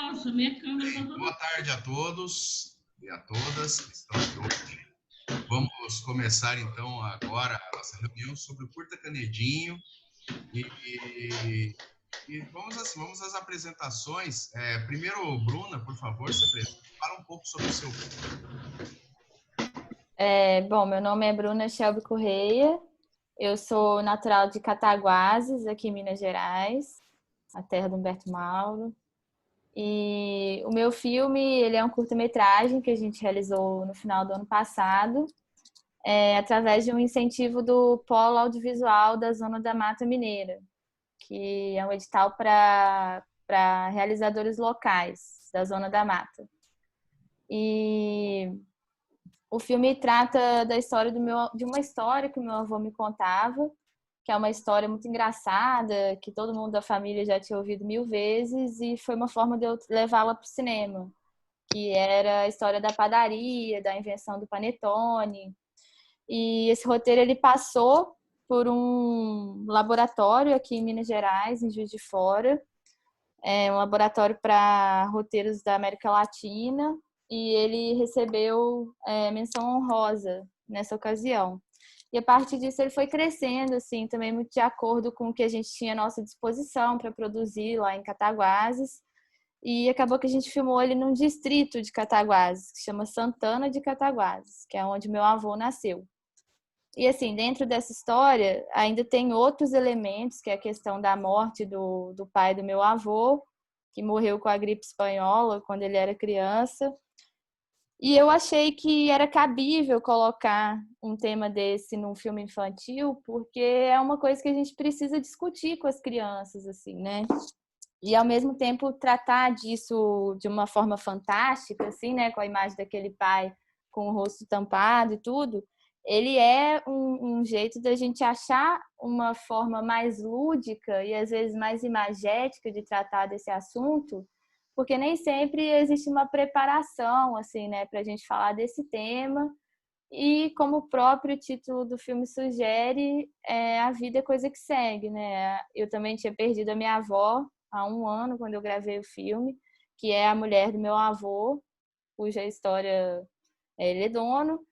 Nossa, minha câmera tá toda... Boa tarde a todos e a todas que estão aqui hoje. Vamos começar então agora a nossa reunião sobre o Curta Canedinho e vamos às apresentações. Primeiro, Bruna, por favor, se apresente. Fala um pouco sobre o seu filme. Bom, meu nome é Bruna Shelby Correia, eu sou natural de Cataguases, aqui em Minas Gerais, a terra do Humberto Mauro. E o meu filme, ele é um curta-metragem que a gente realizou no final do ano passado, através de um incentivo do Polo Audiovisual da Zona da Mata Mineira, que é um edital para realizadores locais da Zona da Mata. E o filme trata da história de uma história que o meu avô me contava, que é uma história muito engraçada, que todo mundo da família já tinha ouvido 1000 vezes, e foi uma forma de eu levá-la para o cinema, que era a história da padaria, da invenção do panetone. E esse roteiro ele passou por um laboratório aqui em Minas Gerais, em Juiz de Fora, um laboratório para roteiros da América Latina, e ele recebeu menção honrosa nessa ocasião. E a partir disso ele foi crescendo, assim, também muito de acordo com o que a gente tinha à nossa disposição para produzir lá em Cataguases. E acabou que a gente filmou ele num distrito de Cataguases, que chama Santana de Cataguases, que é onde meu avô nasceu. E assim, dentro dessa história, ainda tem outros elementos, que é a questão da morte do pai do meu avô, que morreu com a gripe espanhola quando ele era criança. E eu achei que era cabível colocar um tema desse num filme infantil, porque é uma coisa que a gente precisa discutir com as crianças, assim, né? E, ao mesmo tempo, tratar disso de uma forma fantástica, assim, né? Com a imagem daquele pai com o rosto tampado e tudo. Ele é um jeito da gente achar uma forma mais lúdica e, às vezes, mais imagética de tratar desse assunto, porque nem sempre existe uma preparação, assim, né, para a gente falar desse tema. E, como o próprio título do filme sugere, a vida é coisa que segue, né? Eu também tinha perdido a minha avó há 1 ano, quando eu gravei o filme, que é a mulher do meu avô, cuja história ele é dono.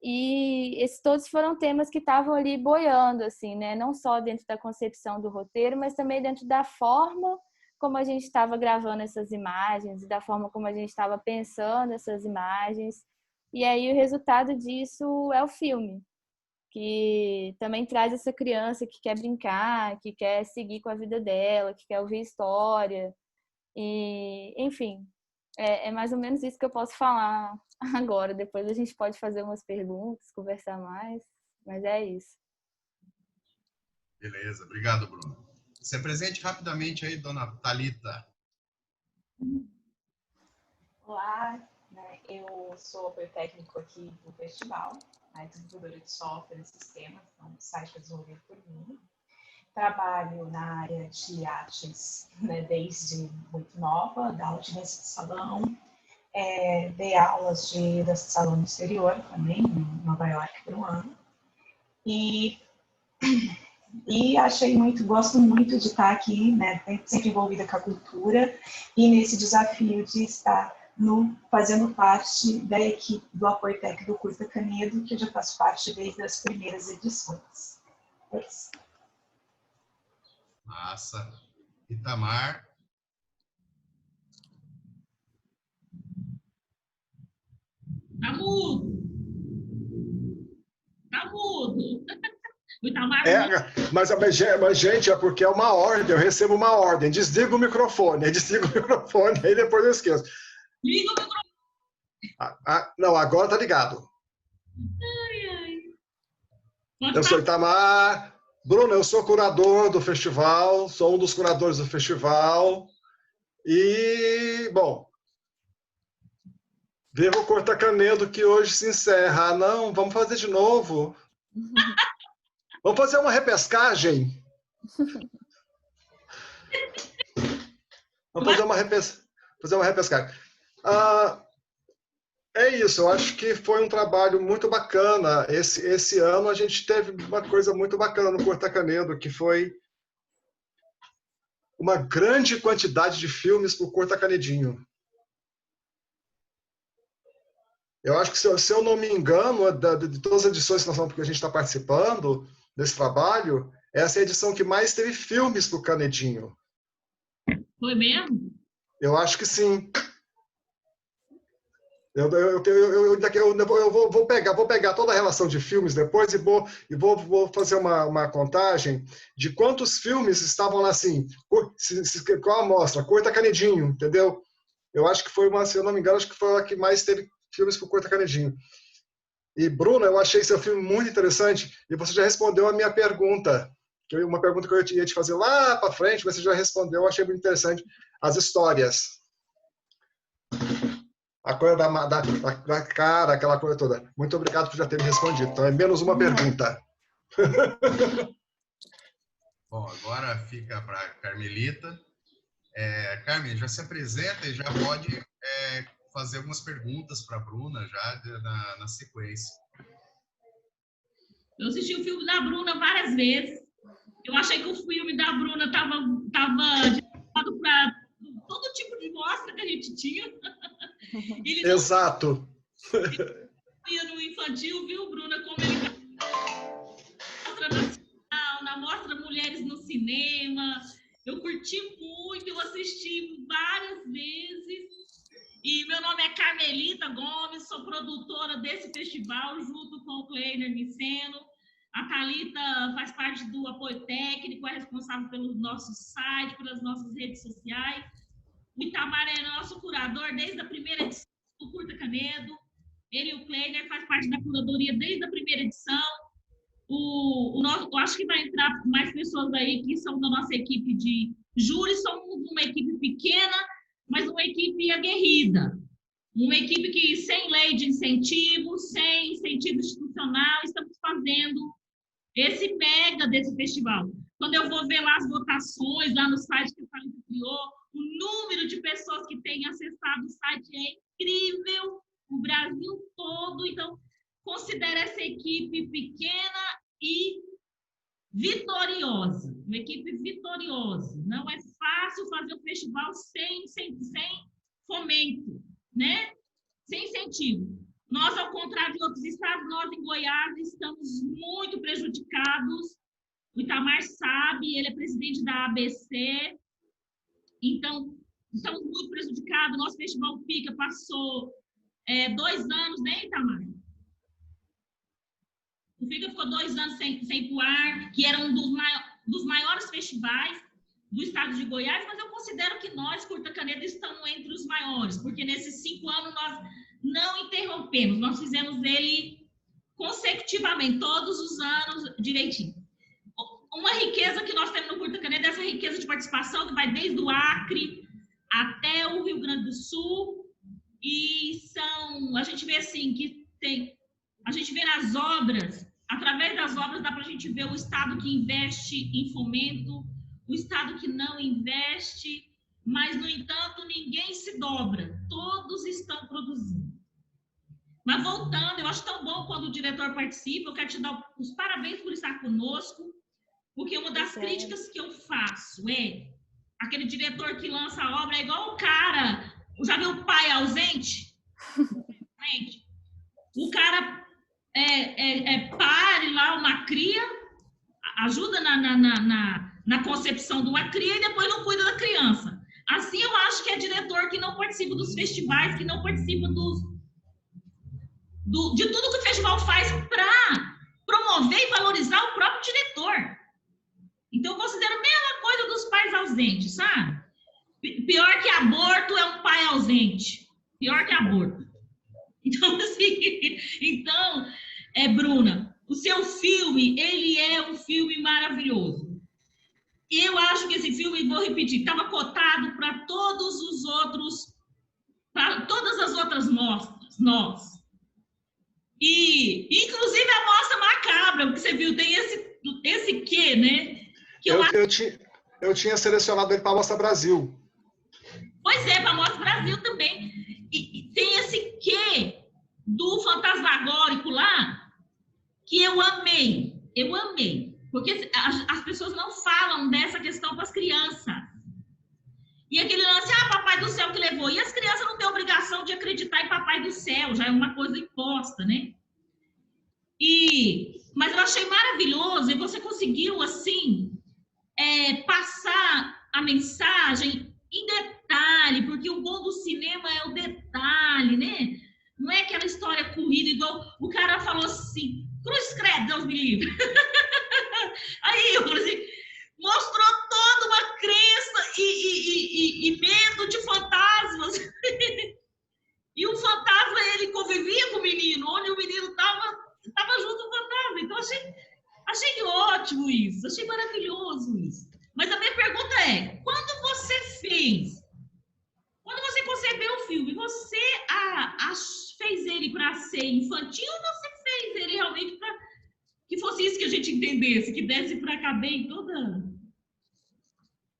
E esses todos foram temas que estavam ali boiando, assim, né? Não só dentro da concepção do roteiro, mas também dentro da forma como a gente estava gravando essas imagens e da forma como a gente estava pensando essas imagens. E aí o resultado disso é o filme, que também traz essa criança que quer brincar, que quer seguir com a vida dela, que quer ouvir história. E, enfim, é mais ou menos isso que eu posso falar agora. Depois a gente pode fazer umas perguntas, conversar mais, mas é isso. Beleza, obrigado, Bruno. Se apresente rapidamente aí, dona Thalita. Olá, eu sou apoio técnico aqui do festival, desenvolvedora de software e sistemas, então o site foi desenvolvido por mim. Trabalho na área de artes, desde muito nova, da aula de dança de salão, dei aulas de dança de salão no exterior também, em Nova York, por 1 ano. E gosto muito de estar aqui, sempre envolvida com a cultura e nesse desafio de estar fazendo parte da equipe do apoio técnico do Curta Canedo, que eu já faço parte desde as primeiras edições. É isso. Massa. Itamar. Tá mudo. Tá mudo. O Itamar... Mas, gente, é porque é uma ordem, eu recebo uma ordem. Desliga o microfone, aí depois eu esqueço. Liga o microfone. Não, agora tá ligado. Eu sou Itamar. Bruno, eu sou curador do festival, sou um dos curadores do festival. E, bom, viva o Curta Canedo, que hoje se encerra. Não, vamos fazer de novo. Vamos fazer uma repescagem? Vamos fazer uma repescagem. É isso, eu acho que foi um trabalho muito bacana. Esse ano a gente teve uma coisa muito bacana no Curta Canedo, que foi uma grande quantidade de filmes para o Curta Canedinho. Eu acho que, se eu não me engano, de todas as edições que a gente está participando desse trabalho, essa é a edição que mais teve filmes para o Canedinho. Foi mesmo? Eu acho que sim. Eu vou pegar toda a relação de filmes depois e vou fazer uma contagem de quantos filmes estavam lá assim, qual a amostra, Curta Canedinho, entendeu? Eu acho que foi se eu não me engano, acho que foi a que mais teve filmes por Curta Canedinho. E, Bruno, eu achei seu filme muito interessante e você já respondeu a minha pergunta, uma pergunta que eu ia te fazer lá para frente, mas você já respondeu, eu achei muito interessante, as histórias. A coisa da cara, aquela coisa toda. Muito obrigado por já ter me respondido. Então, é menos uma pergunta. Bom, agora fica para a Carmelita. Carmen, já se apresenta e já pode fazer algumas perguntas para a Bruna já na sequência. Eu assisti o filme da Bruna várias vezes. Eu achei que o filme da Bruna estava direcionado para todo tipo de mostra que a gente tinha. Exato. No infantil, viu, Bruna, como ele mostra nacional, na mostra Mulheres no Cinema. Eu curti muito, eu assisti várias vezes. E meu nome é Carmelita Gomes, sou produtora desse festival, junto com o Kleiner Miceno. A Thalita faz parte do apoio técnico, é responsável pelo nosso site, pelas nossas redes sociais. O Itamar é nosso curador desde a primeira edição do Curta Canedo. Ele e o Kleiner faz parte da curadoria desde a primeira edição. Eu acho que vai entrar mais pessoas aí que são da nossa equipe de júri. Somos uma equipe pequena, mas uma equipe aguerrida. Uma equipe que, sem lei de incentivo, sem incentivo institucional, estamos fazendo esse mega desse festival. Quando eu vou ver lá as votações, lá no site que a Thalita criou, o número de pessoas que têm acessado o site é incrível, o Brasil todo. Então, considero essa equipe pequena e vitoriosa. Uma equipe vitoriosa. Não é fácil fazer um festival sem fomento, né? Sem incentivo. Nós, ao contrário de outros estados, nós em Goiás estamos muito prejudicados. O Itamar sabe, ele é presidente da ABC. Então, estamos muito prejudicados. Nosso festival FICA passou 2 anos, né, Itamar? O FICA ficou 2 anos sem ir para o ar, que era um dos maiores festivais do estado de Goiás, mas eu considero que nós, Curta Canedo, estamos entre os maiores, porque nesses 5 anos nós não interrompemos, nós fizemos ele consecutivamente, todos os anos, direitinho. Uma riqueza que nós temos no Curta Canedo é essa riqueza de participação, que vai desde o Acre até o Rio Grande do Sul, e a gente vê assim, a gente vê nas obras, através das obras dá para a gente ver o estado que investe em fomento, o estado que não investe, mas, no entanto, ninguém se dobra, todos estão produzindo. Mas voltando, eu acho tão bom quando o diretor participa, eu quero te dar os parabéns por estar conosco, porque uma das críticas que eu faço é aquele diretor que lança a obra é igual o cara, já viu o pai ausente? O cara pare lá uma cria, ajuda na concepção de uma cria e depois não cuida da criança. Assim, eu acho que é diretor que não participa dos festivais, que não participa de tudo que o festival faz para promover e valorizar o próprio diretor. Então, eu considero a mesma coisa dos pais ausentes, sabe? Pior que aborto é um pai ausente. Pior que aborto. Então, assim, Bruna, o seu filme, ele é um filme maravilhoso. Eu acho que esse filme, vou repetir, estava cotado para todas as outras mostras, E, inclusive, a mostra macabra, porque você viu, tem esse quê, né? Que eu tinha selecionado ele para a Mostra Brasil. Pois é, para a Mostra Brasil também. E tem esse quê do fantasmagórico lá, que eu amei. Porque as pessoas não falam dessa questão para as crianças. do Céu que levou. E as crianças não têm obrigação de acreditar em Papai do Céu, já é uma coisa imposta, né? Mas eu achei maravilhoso, e você conseguiu, assim, passar a mensagem em detalhe, porque o bom do cinema é o detalhe, né? Não é aquela história corrida, igual o cara falou assim, cruz credo, Deus me livre. Aí eu falei assim, mostrou toda uma crença e medo de fantasmas. E o fantasma, ele convivia com o menino, onde o menino estava junto com o fantasma. Então, achei ótimo isso, achei maravilhoso isso. Mas a minha pergunta é, quando você concebeu o filme, você fez ele para ser infantil ou você fez ele realmente para que fosse isso que a gente entendesse, que desse para caber em toda...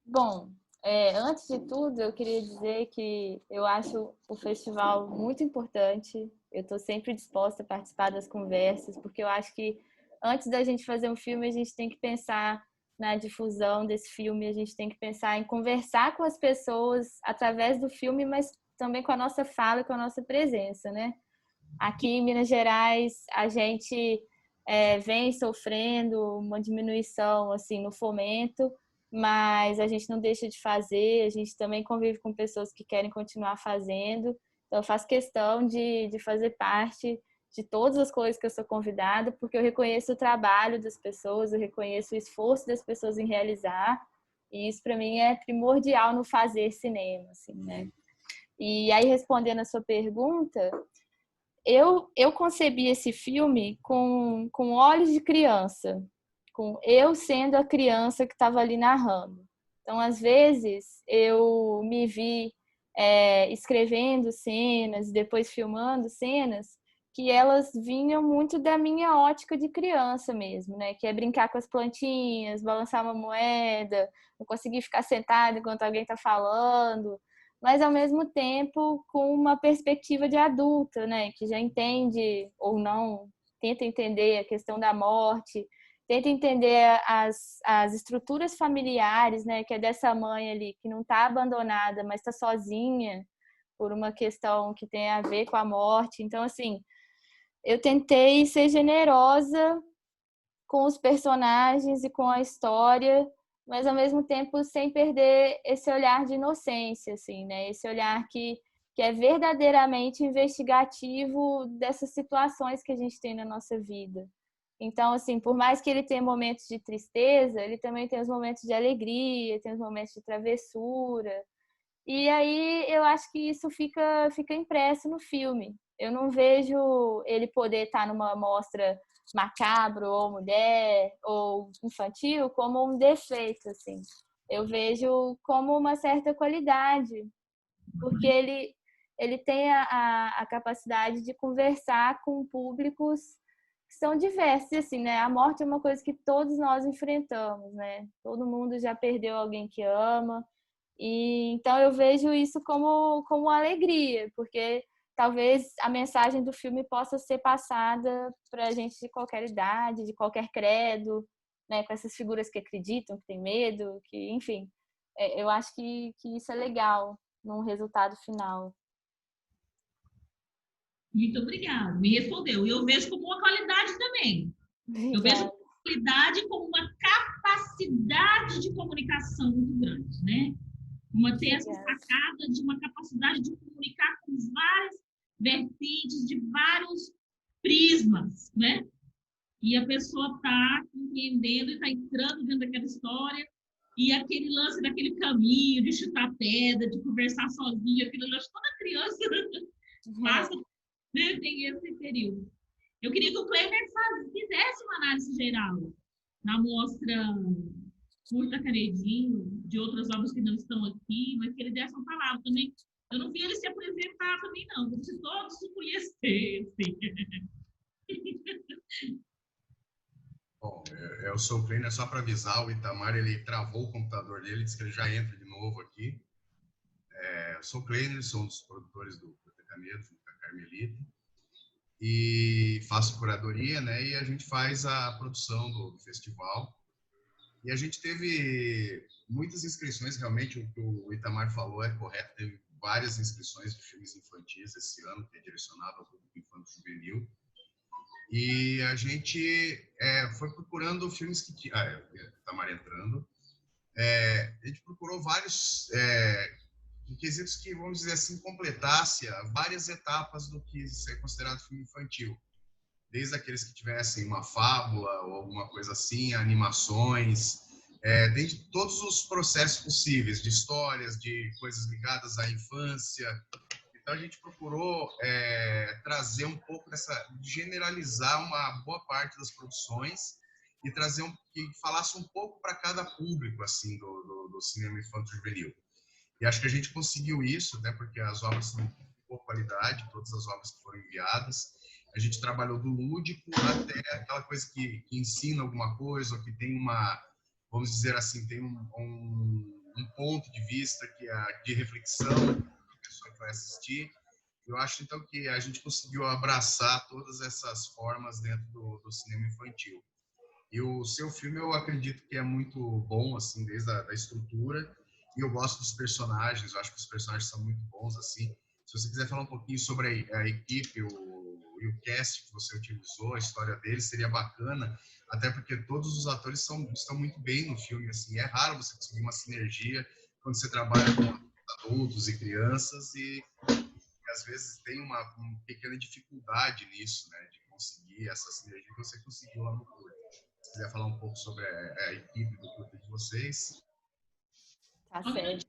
Bom, antes de tudo, eu queria dizer que eu acho o festival muito importante. Eu estou sempre disposta a participar das conversas, porque eu acho que antes da gente fazer um filme, a gente tem que pensar na difusão desse filme, a gente tem que pensar em conversar com as pessoas através do filme, mas também com a nossa fala e com a nossa presença, né? Aqui em Minas Gerais, a gente vem sofrendo uma diminuição assim, no fomento, mas a gente não deixa de fazer, a gente também convive com pessoas que querem continuar fazendo, então eu faço questão de fazer parte de todas as coisas que eu sou convidada, porque eu reconheço o trabalho das pessoas, eu reconheço o esforço das pessoas em realizar, e isso para mim é primordial no fazer cinema, assim, né? E aí, respondendo a sua pergunta, eu concebi esse filme com olhos de criança, com eu sendo a criança que estava ali narrando. Então, às vezes, eu me vi escrevendo cenas, depois filmando cenas, que elas vinham muito da minha ótica de criança mesmo, né? Que é brincar com as plantinhas, balançar uma moeda, não conseguir ficar sentada enquanto alguém está falando, mas ao mesmo tempo com uma perspectiva de adulta, né? Que já entende ou não, tenta entender a questão da morte, tenta entender as estruturas familiares, né? Que é dessa mãe ali que não está abandonada, mas está sozinha por uma questão que tem a ver com a morte. Então, assim, eu tentei ser generosa com os personagens e com a história, mas ao mesmo tempo sem perder esse olhar de inocência, assim, né? Esse olhar que é verdadeiramente investigativo dessas situações que a gente tem na nossa vida. Então, assim, por mais que ele tenha momentos de tristeza, ele também tem os momentos de alegria, tem os momentos de travessura. E aí eu acho que isso fica impresso no filme. Eu não vejo ele poder estar numa mostra macabro ou mulher ou infantil como um defeito, assim. Eu vejo como uma certa qualidade, porque ele tem a capacidade de conversar com públicos que são diversos, assim, né? A morte é uma coisa que todos nós enfrentamos, né? Todo mundo já perdeu alguém que ama. E então eu vejo isso como alegria, porque talvez a mensagem do filme possa ser passada para a gente de qualquer idade, de qualquer credo, né, com essas figuras que acreditam, que têm medo, que, enfim, eu acho que isso é legal num resultado final. Muito obrigada, me respondeu. E eu vejo como uma qualidade também. Eu vejo qualidade como uma capacidade de comunicação muito grande, né? Ter essa sacada de uma capacidade de comunicar com várias vertentes, de vários prismas, né? E a pessoa está entendendo e está entrando dentro daquela história, e aquele lance daquele caminho, de chutar pedra, de conversar sozinha, aquilo lance, toda criança passa, né? Tem esse período. Eu queria que o Kleber fizesse uma análise geral na mostra Curta Canedinho, de outras obras que não estão aqui, mas que ele desse uma palavra também. Eu não vi ele se apresentar também, não. Como se todos se conhecessem. Bom, eu sou o Kleiner, só para avisar, o Itamar, ele travou o computador dele, disse que ele já entra de novo aqui. Eu sou o Kleiner, sou um dos produtores do Curta Canedo, junto com a Carmelita, e faço curadoria, né? E a gente faz a produção do festival. E a gente teve muitas inscrições, realmente, o que o Itamar falou é correto, teve várias inscrições de filmes infantis esse ano, que é direcionado ao público infanto-juvenil. E a gente foi procurando filmes que... Tamara entrando. A gente procurou vários requisitos que, vamos dizer assim, completasse várias etapas do que é considerado filme infantil. Desde aqueles que tivessem uma fábula ou alguma coisa assim, animações, desde todos os processos possíveis, de histórias, de coisas ligadas à infância. Então, a gente procurou trazer um pouco generalizar uma boa parte das produções e trazer que falasse um pouco para cada público, assim, do cinema infanto-juvenil. E acho que a gente conseguiu isso, né, porque as obras são de boa qualidade, todas as obras que foram enviadas. A gente trabalhou do lúdico até aquela coisa que ensina alguma coisa, ou que tem vamos dizer assim, tem um ponto de vista que de reflexão da pessoa que vai assistir. Eu acho, então, que a gente conseguiu abraçar todas essas formas dentro do cinema infantil. E o seu filme, eu acredito que é muito bom, assim, desde a estrutura, e eu gosto dos personagens, eu acho que os personagens são muito bons, assim. Se você quiser falar um pouquinho sobre a equipe, e o cast que você utilizou, a história deles, seria bacana, até porque todos os atores estão muito bem no filme, assim. É raro você conseguir uma sinergia quando você trabalha com adultos e crianças, e às vezes tem uma pequena dificuldade nisso, né, de conseguir essa sinergia que você conseguiu lá no curto. Se quiser falar um pouco sobre a equipe do curto de vocês. Tá certo.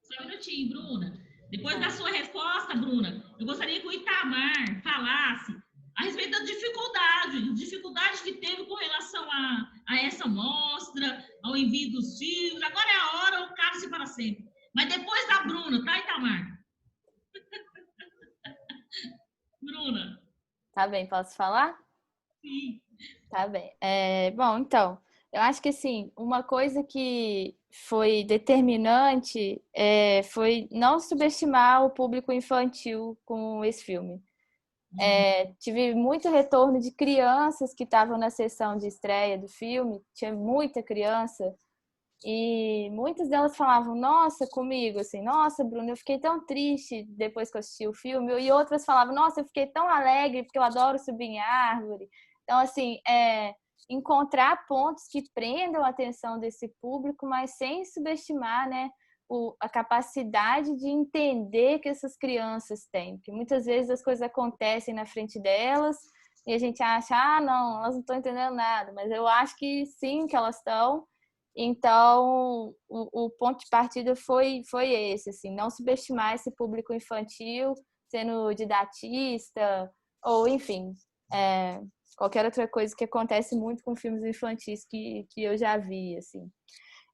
Só um minutinho, Bruna. Depois da sua resposta, Bruna, eu gostaria que o Itamar falasse a respeito das dificuldades que teve com relação a essa mostra, ao envio dos filmes. Agora é a hora, o cálice para sempre. Mas depois da Bruna, tá, Itamar? Bruna. Tá bem, posso falar? Sim. Tá bem. Bom, então, eu acho que, assim, uma coisa que foi determinante foi não subestimar o público infantil com esse filme. Tive muito retorno de crianças que estavam na sessão de estreia do filme, tinha muita criança, e muitas delas falavam, nossa, comigo, assim, nossa, Bruno, eu fiquei tão triste depois que eu assisti o filme, e outras falavam, nossa, eu fiquei tão alegre porque eu adoro subir em árvore. Então, assim, encontrar pontos que prendam a atenção desse público, mas sem subestimar, né, a capacidade de entender que essas crianças têm. Porque muitas vezes as coisas acontecem na frente delas e a gente acha, não, elas não estão entendendo nada. Mas eu acho que sim, que elas estão. Então, o ponto de partida foi esse, assim, não subestimar esse público infantil, sendo didatista, ou enfim, qualquer outra coisa que acontece muito com filmes infantis que eu já vi, assim.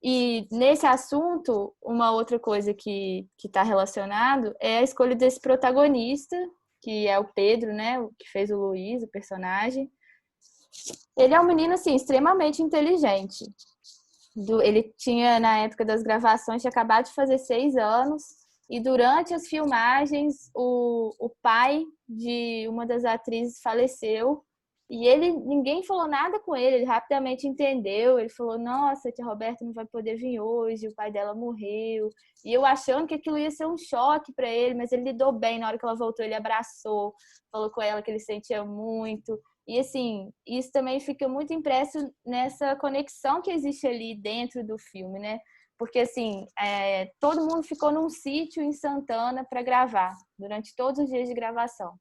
E nesse assunto, uma outra coisa que está relacionado é a escolha desse protagonista, que é o Pedro, né, que fez o Luiz, o personagem. Ele é um menino, assim, extremamente inteligente. Ele tinha, na época das gravações, tinha acabado de fazer 6 anos, e durante as filmagens, o pai de uma das atrizes faleceu, e ninguém falou nada com ele rapidamente entendeu, ele falou, nossa, a tia Roberta não vai poder vir hoje, o pai dela morreu, e eu achando que aquilo ia ser um choque para ele, mas ele lidou bem, na hora que ela voltou, ele abraçou, falou com ela que ele sentia muito, e assim, isso também fica muito impresso nessa conexão que existe ali dentro do filme, né? Porque assim, todo mundo ficou num sítio em Santana para gravar, durante todos os dias de gravação.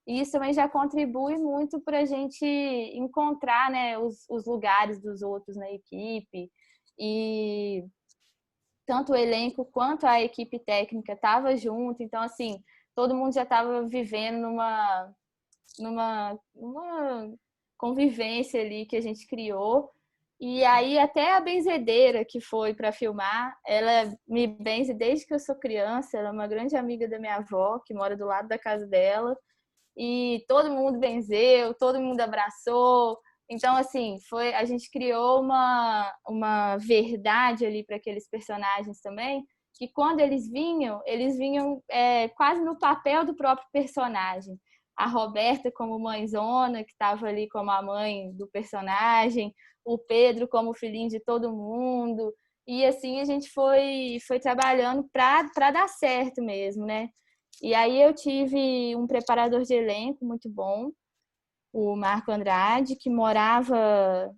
E isso também já contribui muito para a gente encontrar, né, os lugares dos outros na equipe. E tanto o elenco quanto a equipe técnica estava junto. Então, assim, todo mundo já estava vivendo numa convivência ali que a gente criou. E aí até a benzedeira que foi para filmar, ela me benze desde que eu sou criança. Ela é uma grande amiga da minha avó, que mora do lado da casa dela. E todo mundo benzeu, todo mundo abraçou. Então, assim, a gente criou uma verdade ali para aqueles personagens também, que quando eles vinham quase no papel do próprio personagem. A Roberta como mãezona, que estava ali como a mãe do personagem, o Pedro como filhinho de todo mundo. E assim a gente foi trabalhando para dar certo mesmo, né? E aí eu tive um preparador de elenco muito bom, o Marco Andrade, que morava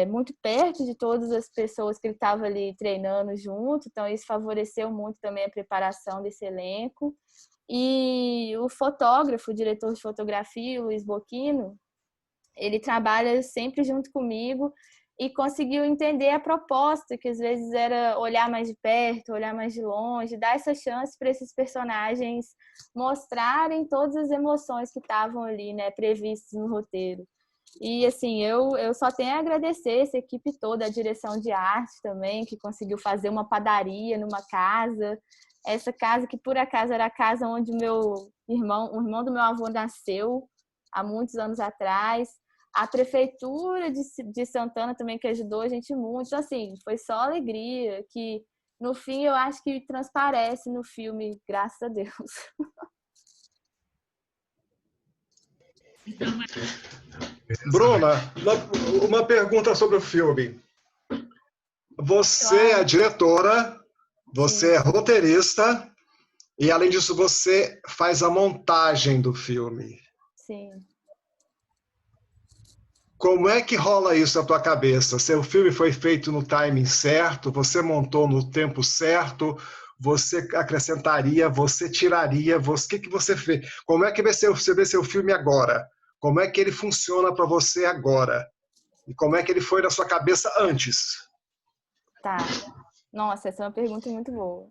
muito perto de todas as pessoas que ele estava ali treinando junto, então isso favoreceu muito também a preparação desse elenco. E o fotógrafo, o diretor de fotografia, o Luiz Boquino, ele trabalha sempre junto comigo e conseguiu entender a proposta, que às vezes era olhar mais de perto, olhar mais de longe, dar essa chance para esses personagens mostrarem todas as emoções que estavam ali, né, previstas no roteiro. E assim, eu só tenho a agradecer essa equipe toda, a direção de arte também, que conseguiu fazer uma padaria numa casa. Essa casa que por acaso era a casa onde o irmão do meu avô nasceu há muitos anos atrás. A prefeitura de Santana também que ajudou a gente muito. Então, assim, foi só alegria que no fim eu acho que transparece no filme, graças a Deus. Bruna, uma pergunta sobre o filme. Você é diretora, você é roteirista e, além disso, você faz a montagem do filme. Sim. Como é que rola isso na tua cabeça? Se o filme foi feito no timing certo, você montou no tempo certo, você acrescentaria, você tiraria, o que você fez? Como é que você vê seu filme agora? Como é que ele funciona para você agora? E como é que ele foi na sua cabeça antes? Tá. Nossa, essa é uma pergunta muito boa.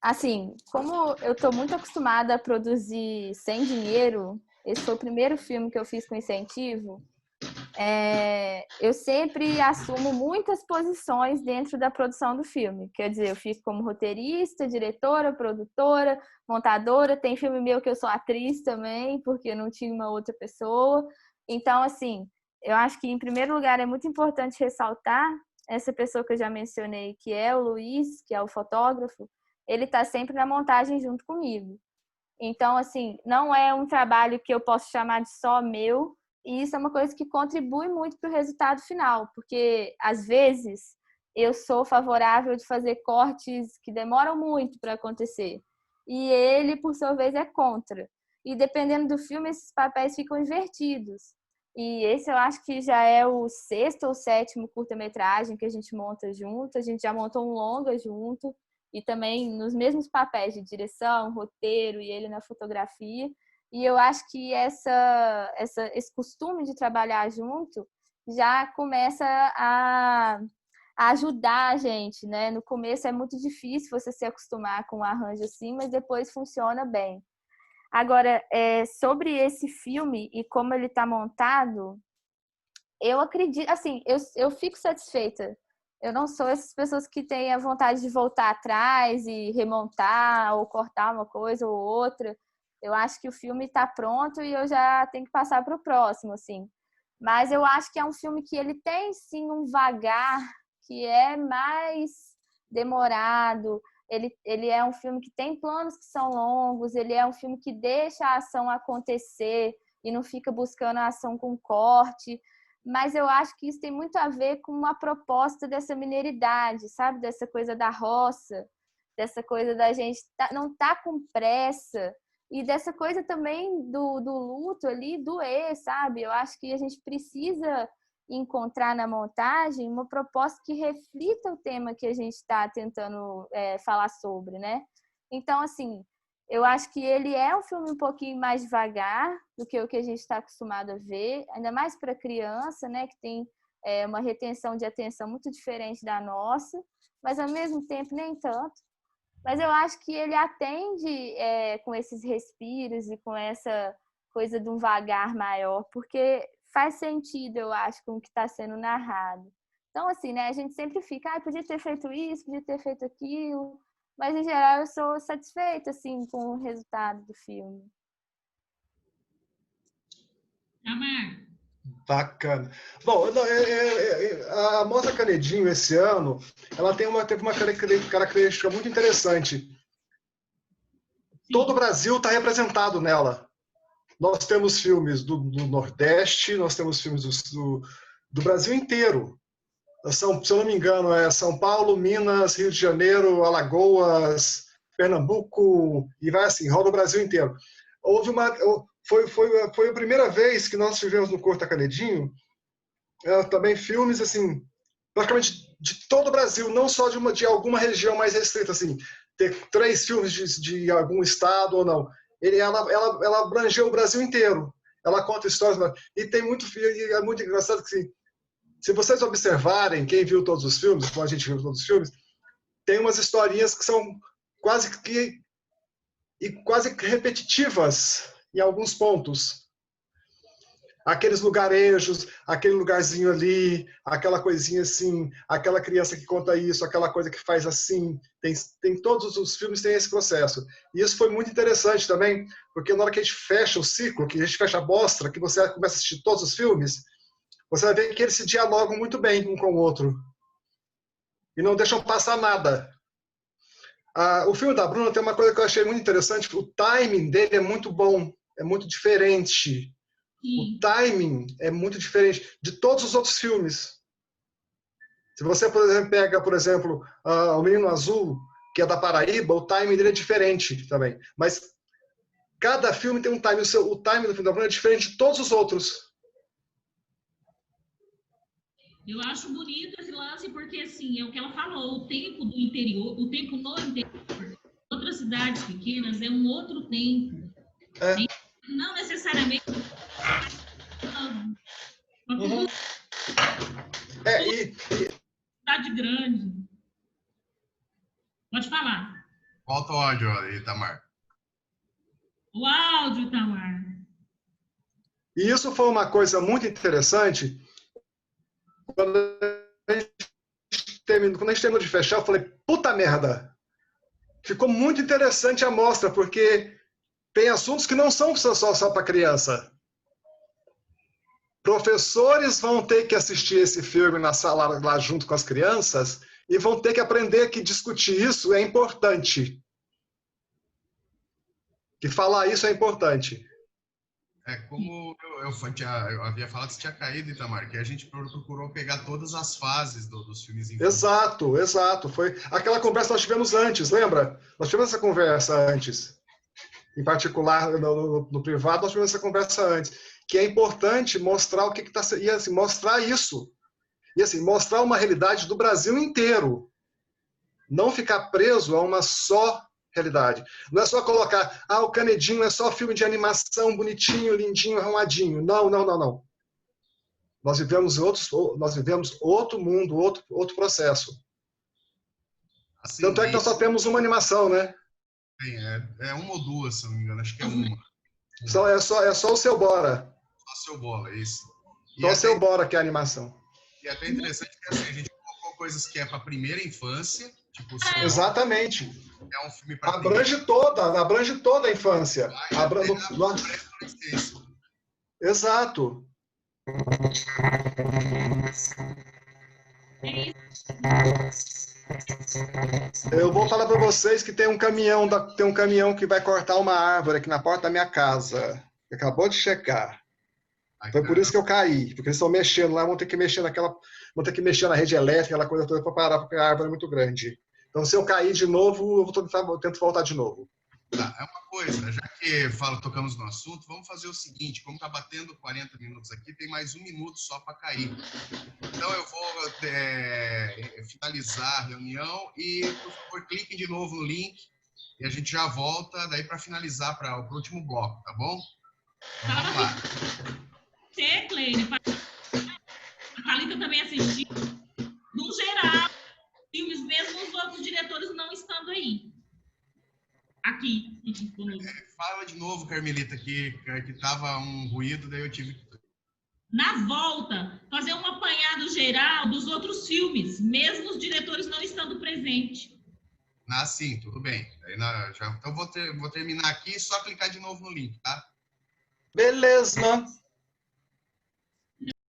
Assim, como eu estou muito acostumada a produzir sem dinheiro, esse foi o primeiro filme que eu fiz com incentivo, eu sempre assumo muitas posições dentro da produção do filme. Quer dizer, eu fico como roteirista, diretora, produtora, montadora. Tem filme meu que eu sou atriz também, porque não tinha uma outra pessoa. Então, assim, eu acho que, em primeiro lugar, é muito importante ressaltar essa pessoa que eu já mencionei, que é o Luiz, que é o fotógrafo. Ele está sempre na montagem junto comigo. Então, assim, não é um trabalho que eu posso chamar de só meu, e isso é uma coisa que contribui muito para o resultado final, porque, às vezes, eu sou favorável de fazer cortes que demoram muito para acontecer, e ele, por sua vez, é contra. E, dependendo do filme, esses papéis ficam invertidos. E esse eu acho que já é o 6º ou 7º curta-metragem que a gente monta junto, a gente já montou um longa junto, e também nos mesmos papéis de direção, roteiro e ele na fotografia. E eu acho que esse costume de trabalhar junto já começa a ajudar a gente, né? No começo é muito difícil você se acostumar com um arranjo assim, mas depois funciona bem. Agora, sobre esse filme e como ele está montado, eu acredito, assim, eu fico satisfeita. Eu não sou essas pessoas que têm a vontade de voltar atrás e remontar ou cortar uma coisa ou outra. Eu acho que o filme está pronto e eu já tenho que passar para o próximo, assim. Mas eu acho que é um filme que ele tem, sim, um vagar que é mais demorado. Ele é um filme que tem planos que são longos, ele é um filme que deixa a ação acontecer e não fica buscando a ação com corte. Mas eu acho que isso tem muito a ver com uma proposta dessa mineiridade, sabe? Dessa coisa da roça, dessa coisa da gente não tá com pressa, e dessa coisa também do luto ali, doer, sabe? Eu acho que a gente precisa encontrar na montagem uma proposta que reflita o tema que a gente está tentando falar sobre, né? Então, assim, eu acho que ele é um filme um pouquinho mais devagar do que o que a gente está acostumado a ver, ainda mais para criança, né, que tem uma retenção de atenção muito diferente da nossa, mas ao mesmo tempo nem tanto. Mas eu acho que ele atende com esses respiros e com essa coisa de um vagar maior, porque faz sentido, eu acho, com o que está sendo narrado. Então, assim, né, a gente sempre fica, podia ter feito isso, podia ter feito aquilo, mas, em geral, eu sou satisfeita, assim, com o resultado do filme. Amar. Bacana. Bom, a Mostra Canedinho, esse ano, ela teve uma característica muito interessante. Todo o Brasil está representado nela. Nós temos filmes do Nordeste, nós temos filmes do Brasil inteiro. se eu não me engano, é São Paulo, Minas, Rio de Janeiro, Alagoas, Pernambuco, e vai assim, roda o Brasil inteiro. Houve foi a primeira vez que nós tivemos no Curta Canedinho também filmes assim, praticamente de todo o Brasil, não só de alguma região mais restrita, assim, ter 3 filmes de algum estado ou não. Ela abrangeu o Brasil inteiro. Ela conta histórias, e tem é muito engraçado que assim, se vocês observarem, quem viu todos os filmes, como a gente viu todos os filmes, tem umas historinhas que são quase que repetitivas em alguns pontos. Aqueles lugarejos, aquele lugarzinho ali, aquela coisinha assim, aquela criança que conta isso, aquela coisa que faz assim. Tem todos os filmes têm esse processo. E isso foi muito interessante também, porque na hora que a gente fecha o ciclo, que a gente fecha a mostra, que você começa a assistir todos os filmes, você vai ver que eles se dialogam muito bem um com o outro. E não deixam passar nada. O filme da Bruna tem uma coisa que eu achei muito interessante, o timing dele é muito bom, é muito diferente. Sim. O timing é muito diferente de todos os outros filmes. Se você, por exemplo, pega, por exemplo, O Menino Azul, que é da Paraíba, o timing dele é diferente também. Mas cada filme tem um timing. O timing do filme da Bruna é diferente de todos os outros. Eu acho bonito esse lance porque, assim, é o que ela falou, o tempo do interior, o tempo no interior, outras cidades pequenas é um outro tempo. Não necessariamente uma cidade grande. Pode falar. Volta o áudio, Itamar. O áudio, Itamar. E isso foi uma coisa muito interessante. Quando a gente terminou de fechar, eu falei, puta merda! Ficou muito interessante a mostra, porque tem assuntos que não são só para criança. Professores vão ter que assistir esse filme na sala lá junto com as crianças e vão ter que aprender que discutir isso é importante. Que falar isso é importante. Como eu havia falado, você tinha caído, Itamar, que a gente procurou pegar todas as fases dos filmes infantis. Exato. Foi aquela conversa que nós tivemos antes, lembra? Nós tivemos essa conversa antes. Em particular, no privado, nós tivemos essa conversa antes. Que é importante mostrar o que está... E assim, mostrar isso. E assim, mostrar uma realidade do Brasil inteiro. Não ficar preso a uma só realidade. Não é só colocar, o Canedinho é só filme de animação, bonitinho, lindinho, arrumadinho. Não. Nós vivemos outro mundo, outro processo. Assim, Tanto é que nós só temos uma animação, né? É uma ou duas, se não me engano, acho que é uma. É só o Seu Bora. Só Seu Bola, isso. Só o Seu Bora que é a animação. E é até interessante que assim, a gente colocou coisas que é para primeira infância, tipo o Seu Exatamente. é um filme para abrange toda a infância. Exato. Eu vou falar para vocês que tem um caminhão que vai cortar uma árvore aqui na porta da minha casa. Acabou de checar. Foi por isso que eu caí, porque eles estão mexendo lá, vão ter que mexer na rede elétrica, aquela coisa toda para parar, porque a árvore é muito grande. Então, se eu cair de novo, eu tento voltar de novo. Tá, é uma coisa, já que tocamos no assunto, vamos fazer o seguinte, como está batendo 40 minutos aqui, tem mais 1 minuto só para cair. Então eu vou finalizar a reunião e, por favor, cliquem de novo no link e a gente já volta daí para finalizar para o último bloco, tá bom? Então, vamos lá. Você, Cleide, a Thalita também assistiu. No geral, filmes mesmo os outros diretores não estando aí. Aqui. Fala de novo, Carmelita, que tava um ruído, daí eu tive que... Na volta, fazer um apanhado geral dos outros filmes, mesmo os diretores não estando presentes. Sim, tudo bem. Então vou terminar aqui e só clicar de novo no link, tá? Beleza.